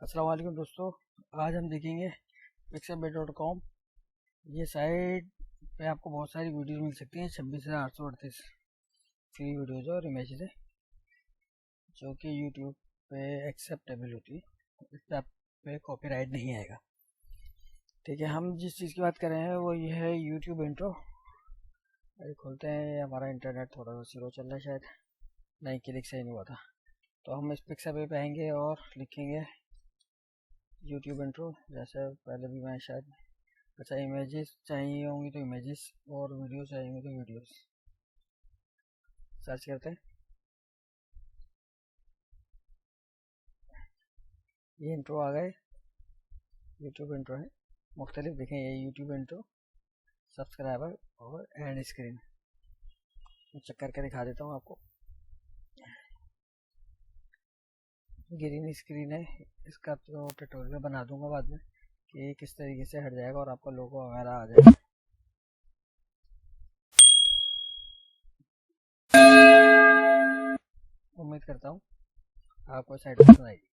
अस्सलाम वालेकुम दोस्तों। आज हम देखेंगे pixabay.com। ये साइट पे आपको बहुत सारी वीडियोस मिल सकती हैं। 26,838 फ्री वीडियोज और इमेजेस है जो कि यूट्यूब पे एक्सेप्टेबल होती है। इस पर आप पे कॉपीराइट नहीं आएगा। ठीक है, हम जिस चीज़ की बात कर रहे हैं वो ये है यूट्यूब इंट्रो। अभी खोलते हैं। हमारा इंटरनेट थोड़ा सा स्लो चल रहा है, शायद नहीं क्लिक सही नहीं हुआ था। तो हम इस पिक्साबे पे आएंगे और लिखेंगे यूट्यूब इंट्रो। जैसे पहले भी मैं शायद अच्छा इमेजेस चाहिए होंगी तो इमेजेस और वीडियो चाहिए होंगी तो वीडियोस सर्च करते हैं। ये इंट्रो आ गए, यूट्यूब इंट्रो है। मुख्तलिफ देखें, ये यूट्यूब इंट्रो, सब्सक्राइबर और एंड स्क्रीन। मैं चेक करके दिखा देता हूँ आपको। ग्रीन स्क्रीन है, इसका तो ट्यूटोरियल बना दूंगा बाद में कि किस तरीके से हट जाएगा और आपका लोगो वगैरह आ जाएगा। उम्मीद करता हूँ आपको साइट पसंद आएगी।